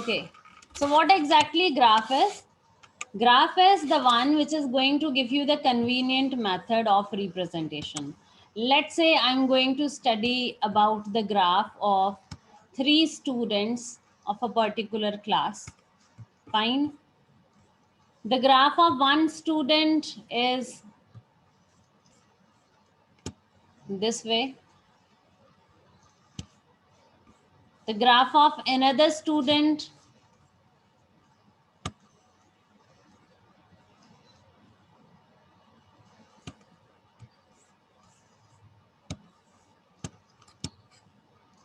Okay. So what exactly graph is? Graph is the one which is going to give you the convenient method of representation. Let's say I'm going to study about the graph of three students of a particular class. Fine. The graph of one student is this way. The graph of another student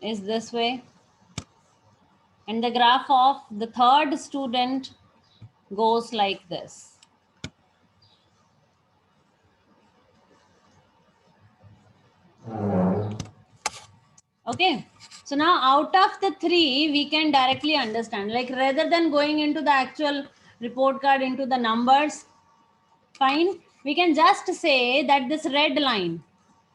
is this way. And the graph of the third student goes like this. Okay. So now out of the three, we can directly understand, like rather than going into the actual report card into the numbers, fine, we can just say that this red line,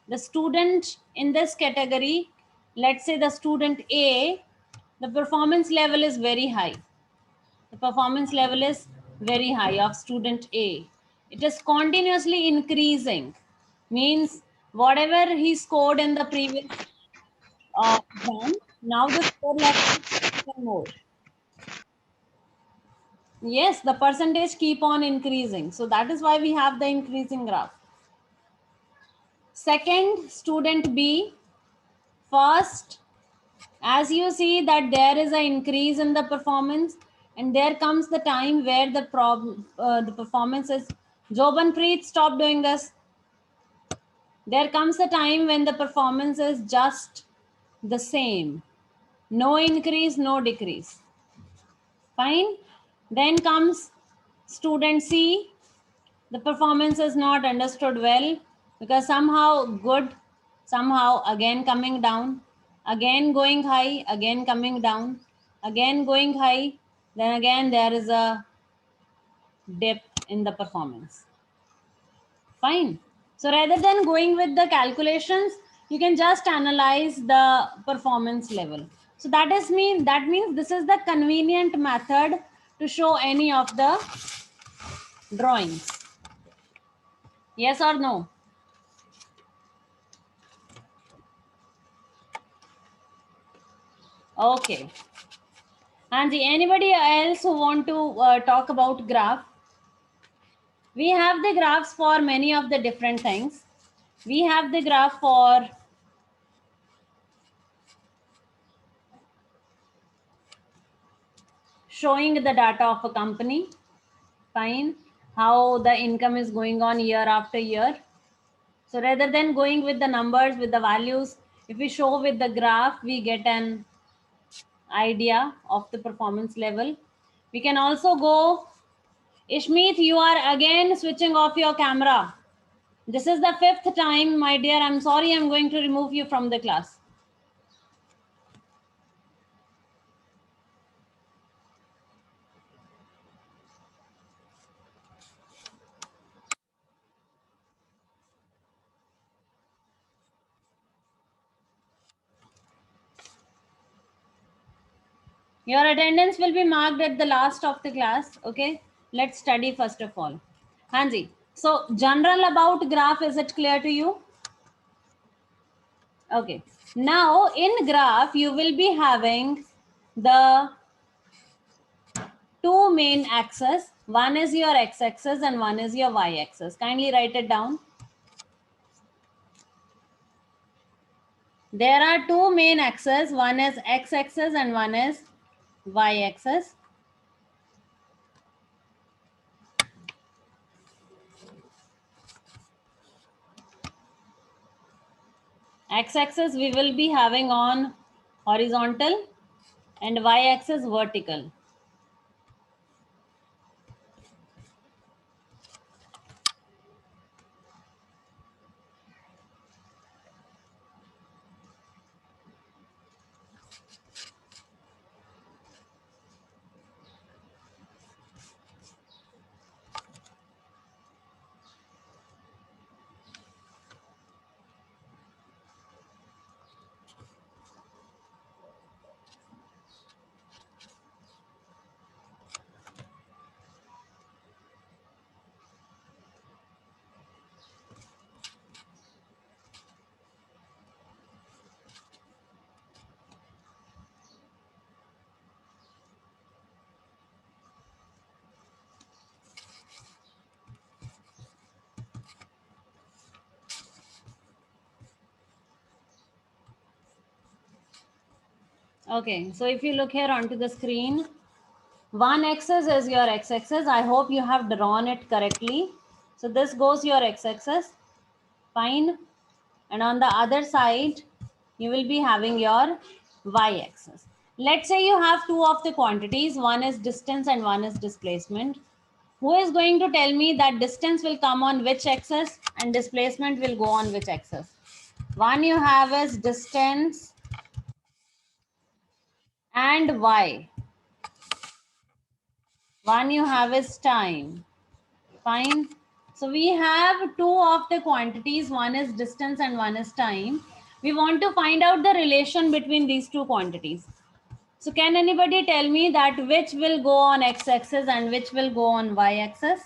the student in this category, let's say the student A, the performance level is very high. The performance level is very high of student A. It is continuously increasing, means whatever he scored in the previous exam, now the score level is even more. Yes, the percentage keep on increasing. So that is why we have the increasing graph. Second, student B. First, as you see that there is an increase in the performance, and there comes the time where the performance is Jobanpreet, stop doing this. There comes a time when the performance is just the same, no increase, no decrease. Fine. Then comes student C. The performance is not understood well because somehow good, somehow again coming down, again going high, again coming down, again going high. Then again there is a dip in the performance. Fine. So rather than going with the calculations, you can just analyze the performance level. So that means this is the convenient method to show any of the drawings. Yes or no? Okay. Anji, anybody else who want to talk about graph? We have the graphs for many of the different things. We have the graph for showing the data of a company. Fine. How the income is going on year after year. So rather than going with the numbers, with the values, if we show with the graph, we get an idea of the performance level. We can also go, Ishmeet, you are again switching off your camera. This is the fifth time, my dear. I'm sorry, I'm going to remove you from the class. Your attendance will be marked at the last of the class. Okay, let's study first of all. Hanji, so general about graph, is it clear to you? Okay, now in graph, you will be having the two main axes. One is your x-axis and one is your y-axis. Kindly write it down. There are two main axes. One is x-axis and one is y-axis. X-axis we will be having on horizontal and y-axis vertical. Okay, so if you look here onto the screen, one axis is your x-axis. I hope you have drawn it correctly. So this goes your x-axis, fine. And on the other side, you will be having your y-axis. Let's say you have two of the quantities. One is distance and one is displacement. Who is going to tell me that distance will come on which axis and displacement will go on which axis? One you have is distance and y. One you have is time. Fine. So we have two of the quantities. One is distance and one is time. We want to find out the relation between these two quantities. So can anybody tell me that which will go on x-axis and which will go on y-axis?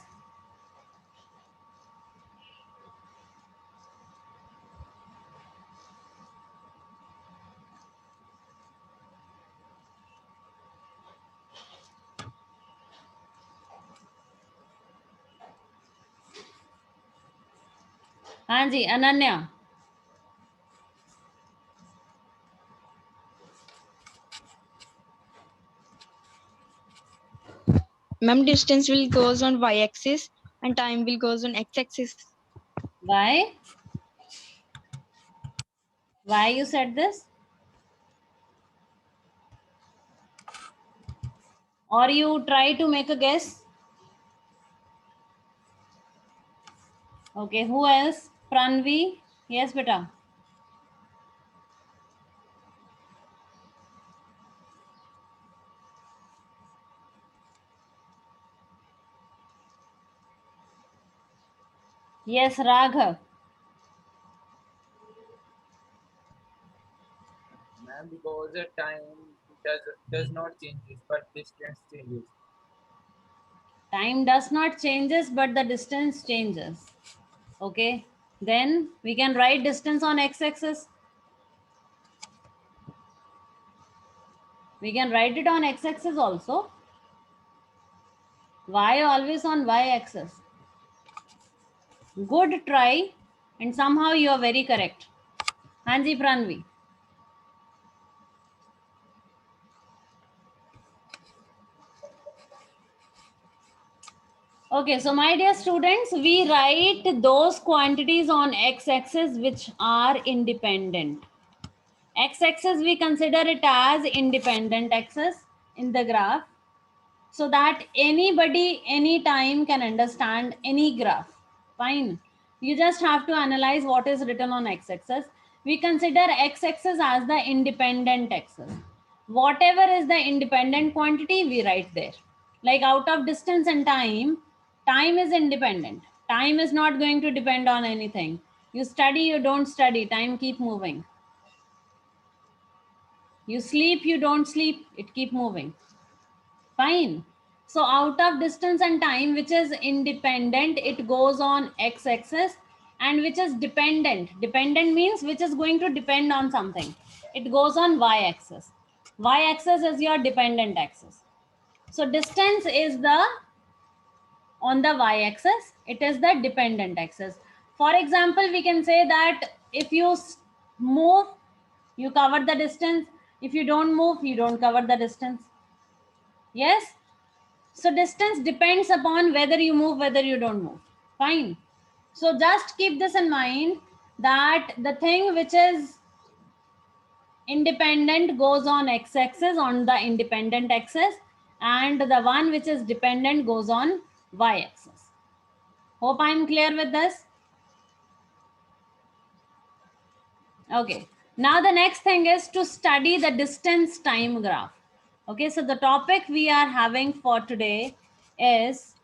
Hanji, Ananya. Ma'am, distance will goes on y-axis and time will goes on x-axis. Why? Why you said this? Or you try to make a guess? Okay, who else? Pranvi? Yes, beta. Yes, Raghav. Ma'am, because the time does not changes, but distance changes. Time does not changes, but the distance changes. Okay, then we can write distance on x-axis. We can write it on x-axis also. Why always on y-axis? Good try, and somehow you are very correct. Hanji Pranvi. Okay, so my dear students, we write those quantities on x-axis which are independent. X-axis we consider it as independent axis in the graph, so that anybody anytime can understand any graph. Fine. You just have to analyze what is written on x-axis. We consider x-axis as the independent axis. Whatever is the independent quantity, we write there. Like out of distance and time, time is independent. Time is not going to depend on anything. You study, you don't study, time keep moving. You sleep, you don't sleep, it keep moving. Fine. So out of distance and time, which is independent, it goes on x-axis, and which is dependent. Dependent means which is going to depend on something. It goes on y-axis. Y-axis is your dependent axis. So distance is the on the y-axis. It is the dependent axis. For example, we can say that if you move, you cover the distance. If you don't move, you don't cover the distance. Yes. So distance depends upon whether you move, whether you don't move. Fine. So just keep this in mind that the thing which is independent goes on x-axis, on the independent axis, and the one which is dependent goes on y-axis. Hope I'm clear with this. Okay. Now the next thing is to study the distance time graph. Okay, so the topic we are having for today is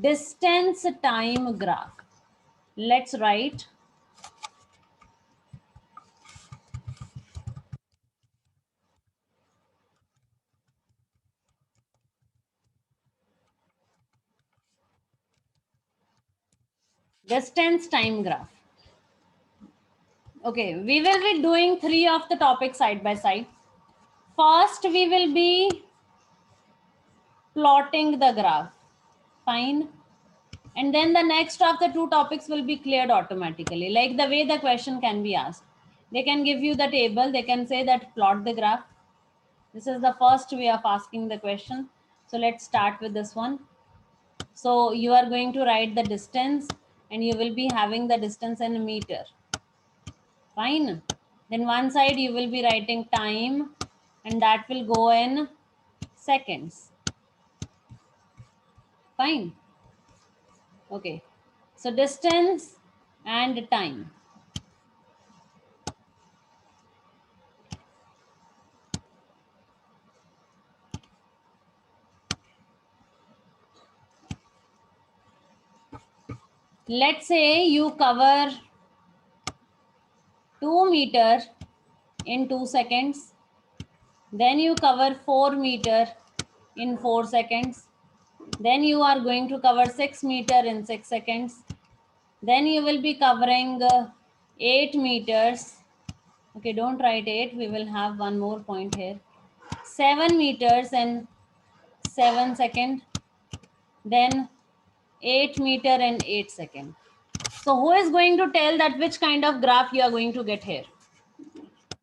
distance time graph. Let's write distance time graph. Okay, we will be doing three of the topics side by side. First, we will be plotting the graph. Fine. And then the next of the two topics will be cleared automatically, like the way the question can be asked. They can give you the table, they can say that plot the graph. This is the first way of asking the question. So let's start with this one. So you are going to write the distance and you will be having the distance in meter. Fine. Then one side you will be writing time and that will go in seconds. Fine. Okay. So distance and time. Let's say you cover 2 meter in 2 seconds. Then you cover 4 meter in 4 seconds. Then you are going to cover 6 meter in 6 seconds. Then you will be covering 8 meters. Okay, don't write 8. We will have one more point here. 7 meters in 7 seconds. Then 8 meter in 8 seconds. So who is going to tell that which kind of graph you are going to get here?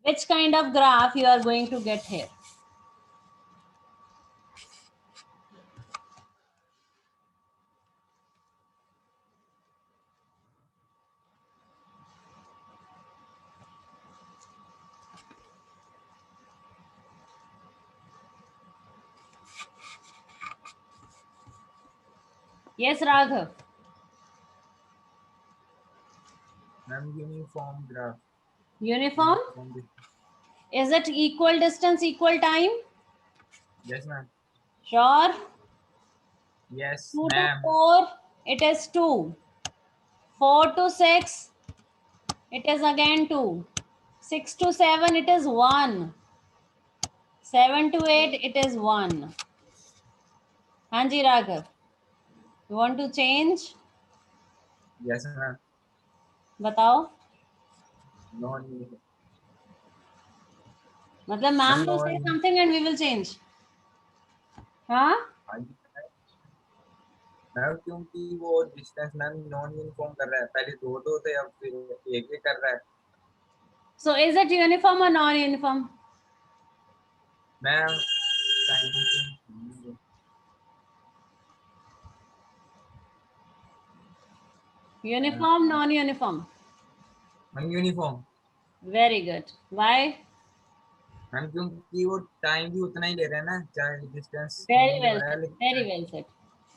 Which kind of graph you are going to get here? Yes, Raghav. Ma'am, uniform graph. Uniform? Uniform. Is it equal distance, equal time? Yes, ma'am. Sure. Yes, 2 to ma'am. 4, it is 2. 4 to 6, it is again 2. 6 to 7, it is 1. 7 to 8, it is 1. Hanji Raghav. You want to change? Yes, ma'am. बताओ. No need. मतलब ma'am Ma'am, will no say need. something and we will change. हाँ? Ma'am क्योंकि वो distance ma'am non uniform कर रहा है, पहले दो दो थे अब फिर एक कर रहा है. So is it uniform or non-uniform? Ma'am Uniform, non-uniform. Ma'am uniform. Very good. Why? Ma'am क्योंकि वो टाइम भी उतना ही ले रहे हैं ना, चाहे डिस्टेंस Very नहीं हो well रहा है said. Very लेकिन. well said.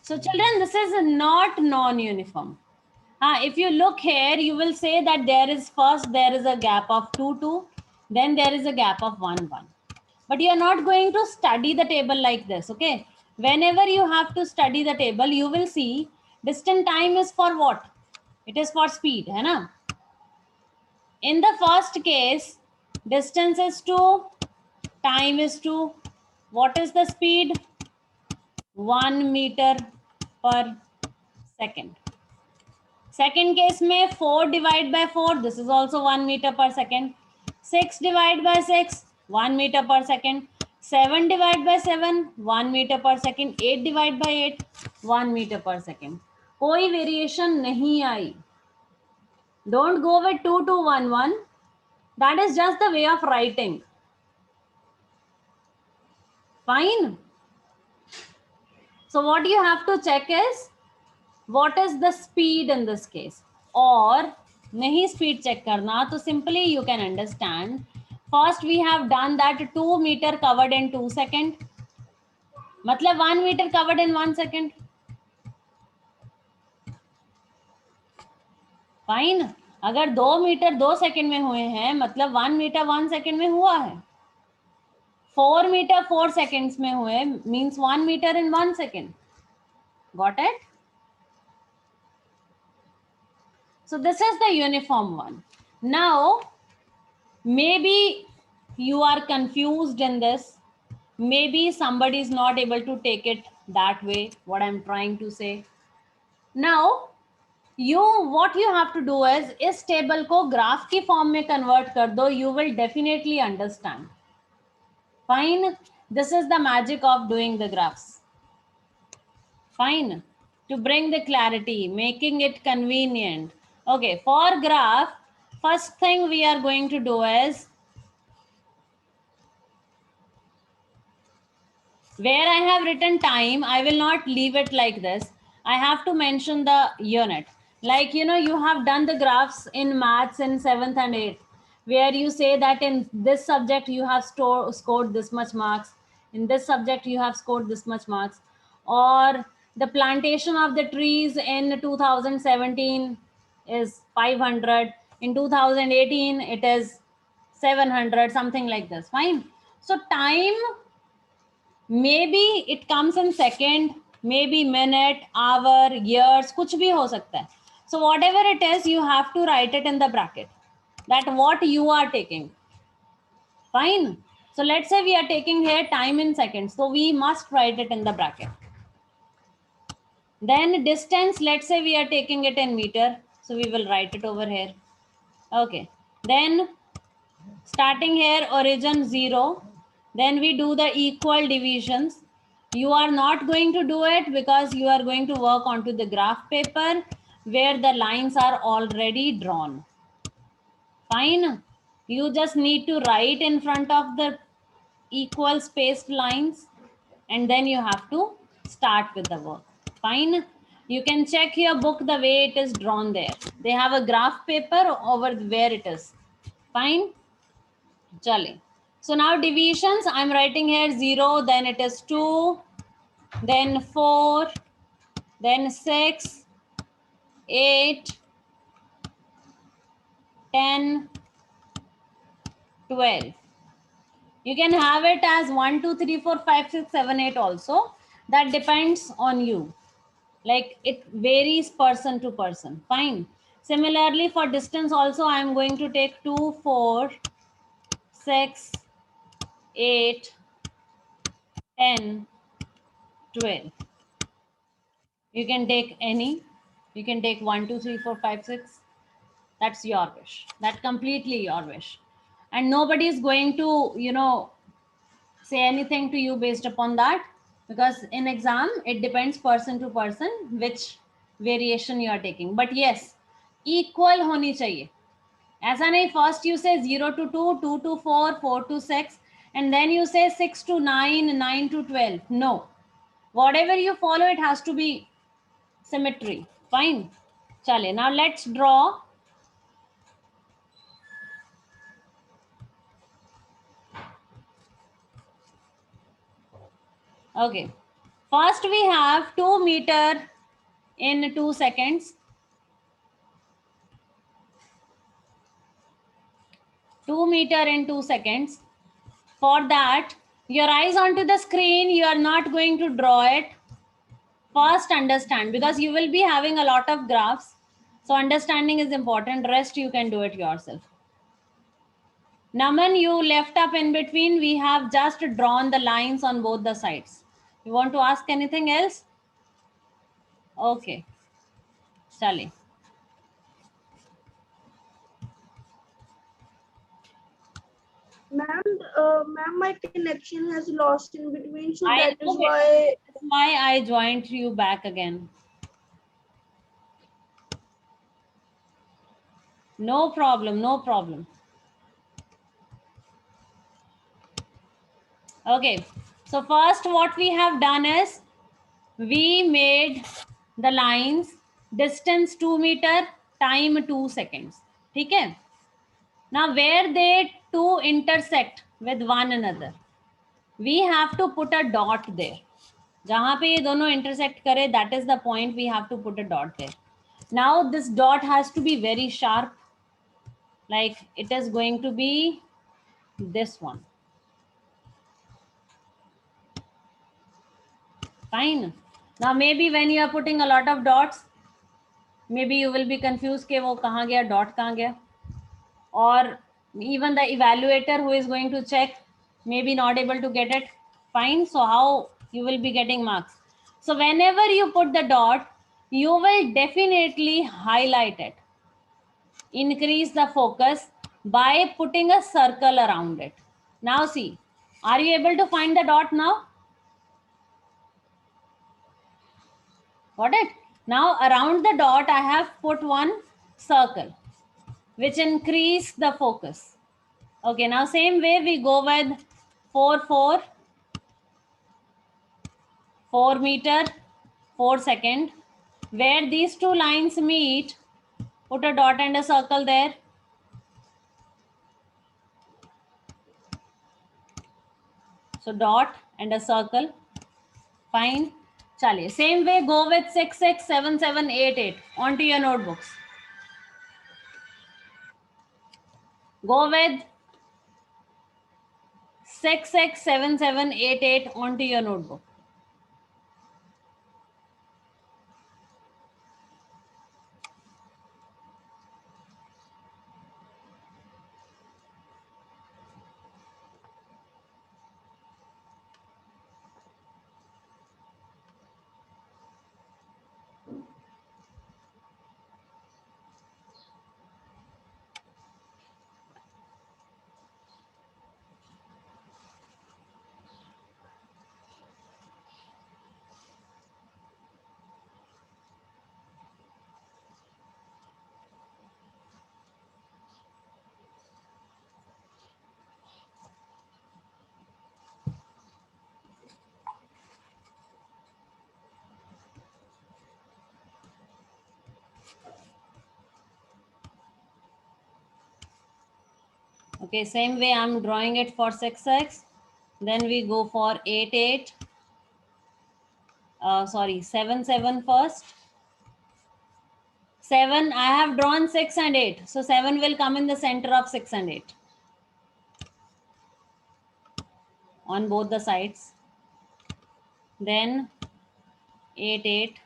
So children, this is not non-uniform. If you look here, you will say that there is a gap of 2, 2, then there is a gap of 1, 1. But you are not going to study the table like this, okay? Whenever you have to study the table, you will see distant time is for what? It is for speed, hai na? In the first case, distance is 2, time is 2. What is the speed? 1 meter per second. Second case में 4 divide by 4, this is also 1 meter per second. 6 divide by 6, 1 meter per second. 7 divide by 7, 1 meter per second. 8 divide by 8, 1 meter per second. कोई variation नहीं आई. Don't go with 2 to 1 1. That is just the way of writing. Fine. So what you have to check is what is the speed in this case. Or नहीं speed check करना, तो simply you can understand. First we have done that 2 meter covered in 2 seconds. मतलब 1 meter covered in 1 second. Fine. अगर 2 metre 2 second में हुए हैं मतलब 1 metre 1 second में हुआ है. 4 मीटर 4 seconds में हुए means 1 meter in 1 second. Got it? So this is the uniform one. Now, maybe you are confused in this. Maybe somebody is not able to take it that way, what I'm trying to say. Now, what you have to do is इस table को graph की form में convert कर दो. You will definitely understand. Fine. This is the magic of doing the graphs. Fine. To bring the clarity, making it convenient. Okay, for graph, first thing we are going to do is Where I have written time, I will not leave it like this. I have to mention the unit. Like, you know, you have done the graphs in maths in 7th and 8th, where you say that in this subject you have scored this much marks, in this subject you have scored this much marks, or the plantation of the trees in 2017 is 500, in 2018 it is 700, something like this. Fine. So time, maybe it comes in second, maybe minute, hour, years, kuch bhi ho sakta hai. So whatever it is, you have to write it in the bracket, that what you are taking. Fine. So let's say we are taking here time in seconds, so we must write it in the bracket. Then distance, let's say we are taking it in meter, so we will write it over here. Okay. Then starting here, origin 0, then we do the equal divisions. You are not going to do it because you are going to work onto the graph paper where the lines are already drawn. Fine. You just need to write in front of the equal spaced lines, and then you have to start with the work. Fine. You can check your book the way it is drawn there. They have a graph paper over where it is. Fine. Chale. So now divisions, I'm writing here 0, then it is 2, then 4, then 6, 8, 10, 12. You can have it as 1, 2, 3, 4, 5, 6, 7, 8 also. That depends on you. Like it varies person to person. Fine. Similarly, for distance also, I am going to take 2, 4, 6, 8, 10, 12. You can take any. You can take 1, 2, 3, 4, 5, 6. That's your wish. That's completely your wish. And nobody is going to, you know, say anything to you based upon that, because in exam, it depends person to person which variation you are taking. But yes, equal honi chahiye. ऐसा नहीं, first you say 0 to 2, 2 to 4, 4 to 6, and then you say 6 to 9, 9 to 12. No. Whatever you follow, it has to be symmetry. Fine. Chale. Now let's draw. Okay. First we have 2 meter in 2 seconds. 2 meter in 2 seconds. For that, your eyes onto the screen, you are not going to draw it. First understand, because you will be having a lot of graphs. So understanding is important. Rest you can do it yourself. Naman, you left up in between. We have just drawn the lines on both the sides. You want to ask anything else? Okay. Chale. Ma'am, my connection has lost in between, so I that is know why. that's why I joined you back again. No problem, no problem. Okay, so first what we have done is we made the lines distance 2 meter, time 2 seconds. Okay. Now where they two intersect with one another, we have to put a dot there. जहाँ पे ये दोनों intersect करे, that is the point we have to put a dot there. Now this dot has to be very sharp, like it is going to be this one. Fine. Now maybe when you are putting a lot of dots, maybe you will be confused कि वो कहाँ गया, dot कहाँ गया, or even the evaluator who is going to check may be not able to get it. Fine. So how you will be getting marks? So whenever you put the dot, you will definitely highlight it. Increase the focus by putting a circle around it. Now see, are you able to find the dot now? Got it? Now around the dot, I have put one circle, which increase the focus. Okay, now same way we go with 4, 4, 4 meter, 4 second. Where these two lines meet, put a dot and a circle there. So dot and a circle. Fine. Chaliye. Same way, go with 6, 6, 7, 7, 8, 8 onto your notebooks. Go with 6, 6, 7, 7, 8, 8 onto your notebook. Okay, same way I'm drawing it for 6, 6. Then we go for 8, 8. Sorry, 7, 7 first. 7, I have drawn 6 and 8. So 7 will come in the center of 6 and 8 on both the sides. Then 8, 8.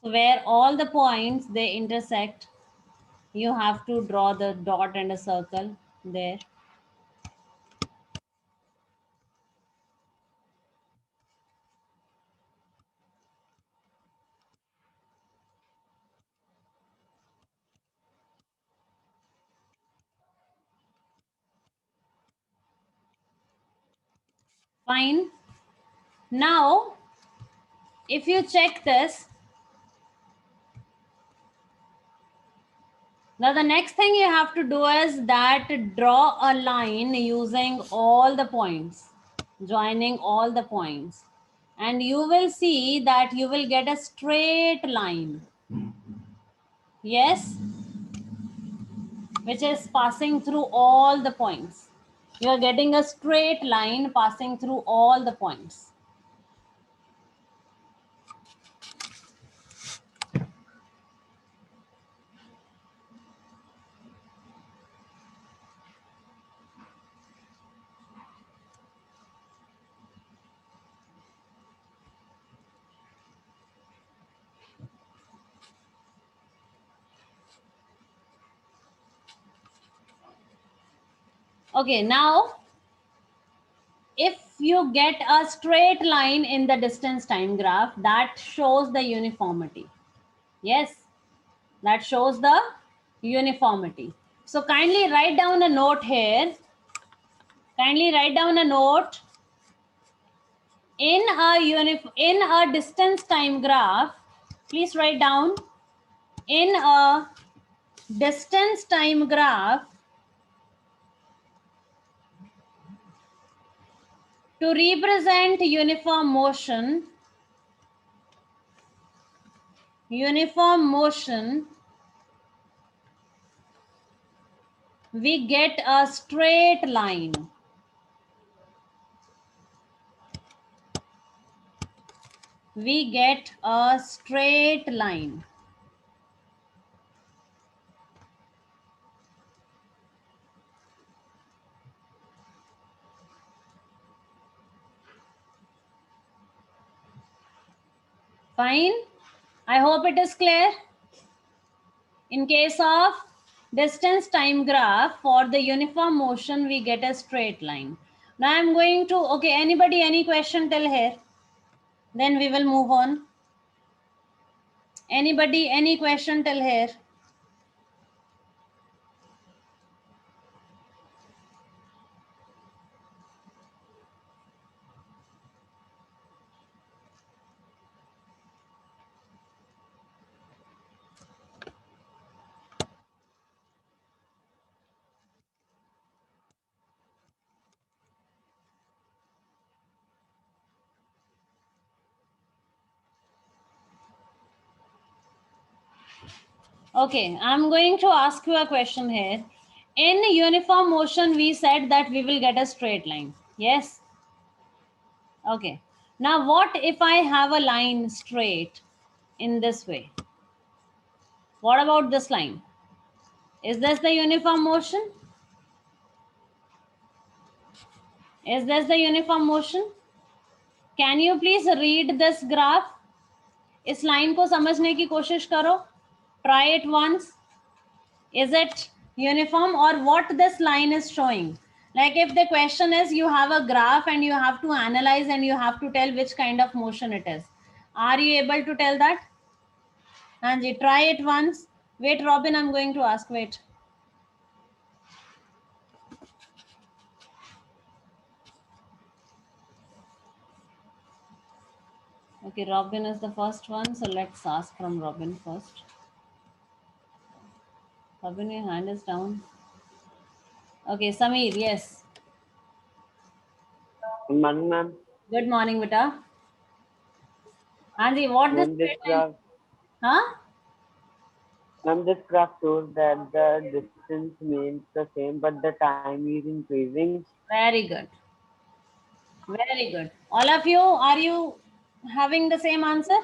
So where all the points they intersect, you have to draw the dot and a circle there. Fine. Now, if you check this, now the next thing you have to do is that draw a line using all the points, joining all the points. And you will see that you will get a straight line. Yes, which is passing through all the points. You are getting a straight line passing through all the points. Okay, now if you get a straight line in the distance time graph, that shows the uniformity. Yes, that shows the uniformity. So kindly write down a note here. Kindly write down a note. In a distance time graph, please write down, in a distance time graph, to represent uniform motion, we get a straight line. We get a straight line. Fine. I hope it is clear. In case of distance time graph, for the uniform motion, we get a straight line. Now I'm going to, okay, anybody, any question till here? Then we will move on. Anybody, any question till here? Okay, I'm going to ask you a question here. In uniform motion, we said that we will get a straight line. Yes? Okay. Now, what if I have a line straight in this way? What about this line? Is this the uniform motion? Is this the uniform motion? Can you please read this graph? इस line को समझने की कोशिश करो. Try it once. Is it uniform, or what this line is showing? Like if the question is you have a graph and you have to analyze and you have to tell which kind of motion it is. Are you able to tell that? Anji, try it once. Wait, Robin, I'm going to ask. Wait. Okay, Robin is the first one. So let's ask from Robin first. Robin, your hand is down. Okay, Sameer, yes. Good morning, ma'am. Good morning, beta. Anji, what this Ma'am, this straight line? graph, Huh? ma'am, this graph shows that the distance remains the same, but the time is increasing. Very good. Very good. All of you, are you having the same answer?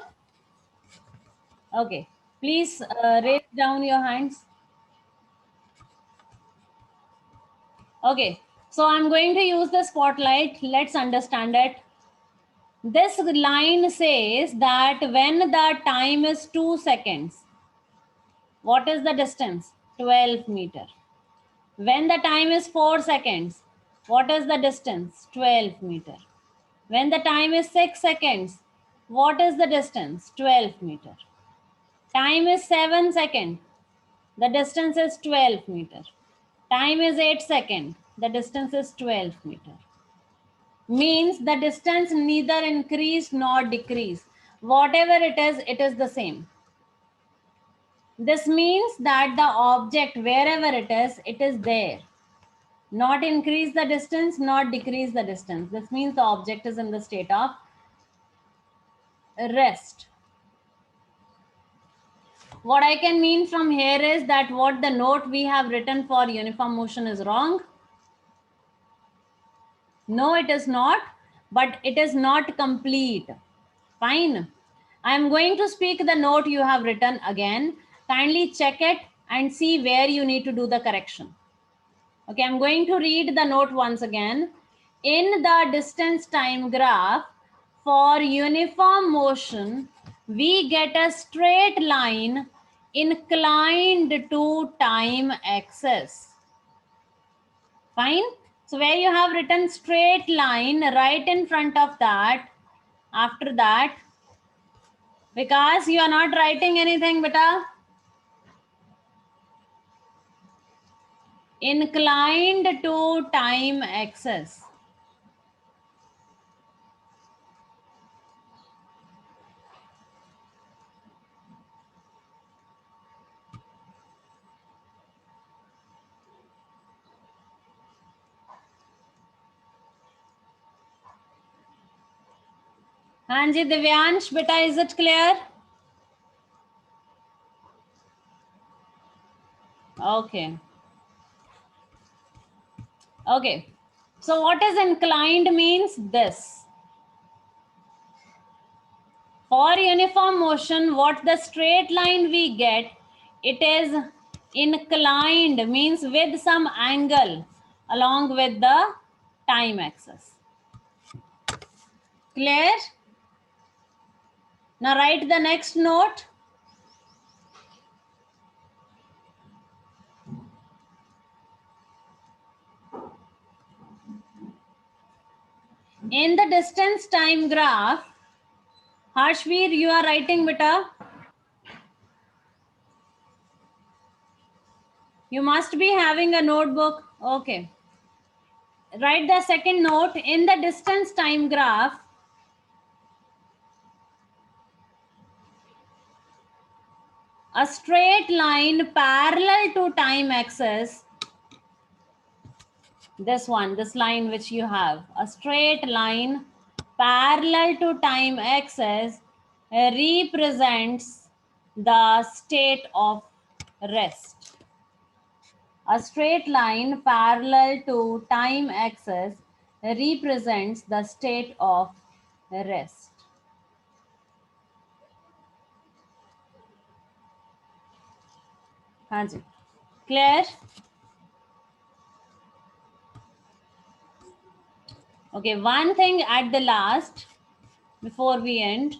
Okay. Please raise down your hands. Okay. So I'm going to use the spotlight. Let's understand it. This line says that when the time is 2 seconds, what is the distance? 12 meter. When the time is 4 seconds, what is the distance? 12 meter. When the time is 6 seconds, what is the distance? 12 meter. Time is 7 seconds. The distance is 12 meter. Time is 8 seconds. The distance is 12 meter. Means the distance neither increase nor decrease. Whatever it is the same. This means that the object, wherever it is there. Not increase the distance, not decrease the distance. This means the object is in the state of rest. What I can mean from here is that what the note we have written for uniform motion is wrong. No, it is not, but it is not complete. Fine. I am going to speak the note you have written again. Kindly check it and see where you need to do the correction. Okay, I'm going to read the note once again. In the distance time graph for uniform motion, we get a straight line inclined to time axis. Fine. So where you have written straight line, right in front of that, after that, because you are not writing anything, beta. Inclined to time axis. Hanji, Divyansh, beta, is it clear? Okay. Okay. So what is inclined means this. For uniform motion, what the straight line we get, it is inclined, means with some angle along with the time axis. Clear? Now write the next note. In the distance time graph, Harshveer, you are writing, beta. You must be having a notebook. Okay. Write the second note. In the distance time graph, a straight line parallel to time axis, this one, this line which you have, a straight line parallel to time axis represents the state of rest. A straight line parallel to time axis represents the state of rest. हाँ जी, clear? Okay, one thing at the last before we end.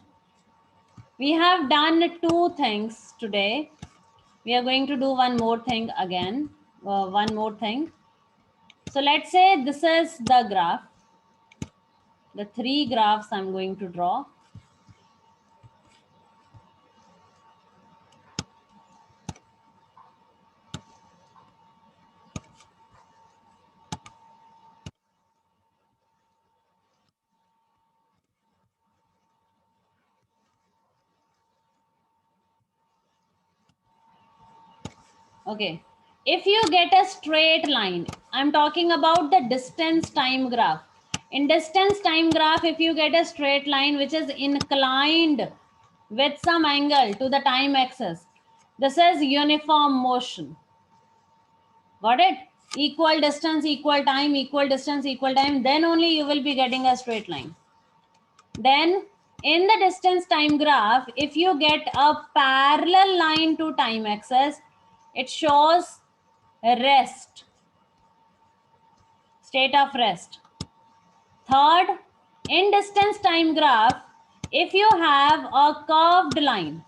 We have done 2 things today. We are going to do one more thing again. One more thing. So let's say this is the graph. The 3 graphs I'm going to draw. Okay. If you get a straight line, I'm talking about the distance time graph. In distance time graph, if you get a straight line which is inclined with some angle to the time axis, this is uniform motion. Got it? Equal distance, equal time, equal distance, equal time. Then only you will be getting a straight line. Then in the distance time graph, if you get a parallel line to time axis, it shows rest, state of rest. Third, in distance time graph, if you have a curved line,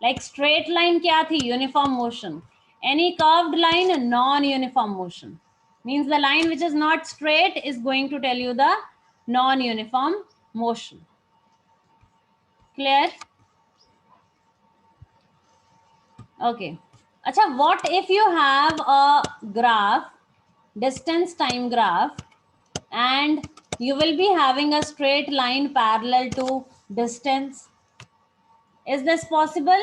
like straight line kya thi? Uniform motion. Any curved line, non-uniform motion. Means the line which is not straight is going to tell you the non-uniform motion. Clear? Okay. Acha, what if you have a graph, distance time graph, and you will be having a straight line parallel to distance? Is this possible?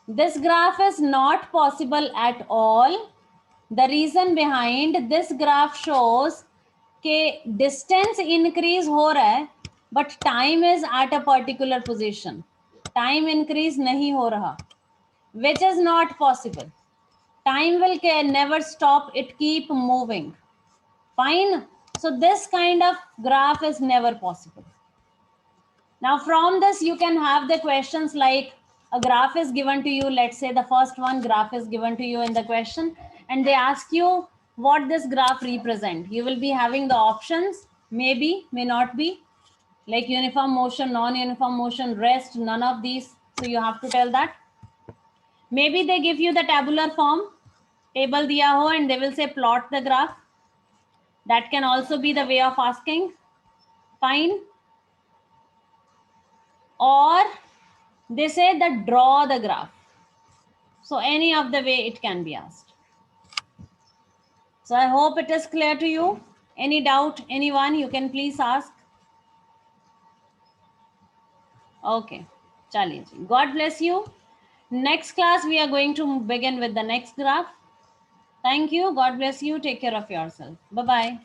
This graph is not possible at all. The reason behind this graph shows कि distance increase हो रहा है, but time is at a particular position. Time increase नहीं हो रहा, which is not possible. Time will never stop, it keep moving. Fine. So this kind of graph is never possible. Now from this you can have the questions like a graph is given to you. Let's say the first one graph is given to you in the question and they ask you what this graph represent. You will be having the options, maybe, may not be, like uniform motion, non-uniform motion, rest, none of these. So you have to tell that. Maybe they give you the tabular form, table diya ho, and they will say plot the graph. That can also be the way of asking. Fine. Or they say that draw the graph. So any of the way it can be asked. So I hope it is clear to you. Any doubt, anyone, you can please ask. Okay. Chaliye ji. God bless you. Next class, we are going to begin with the next graph. Thank you. God bless you. Take care of yourself. Bye-bye.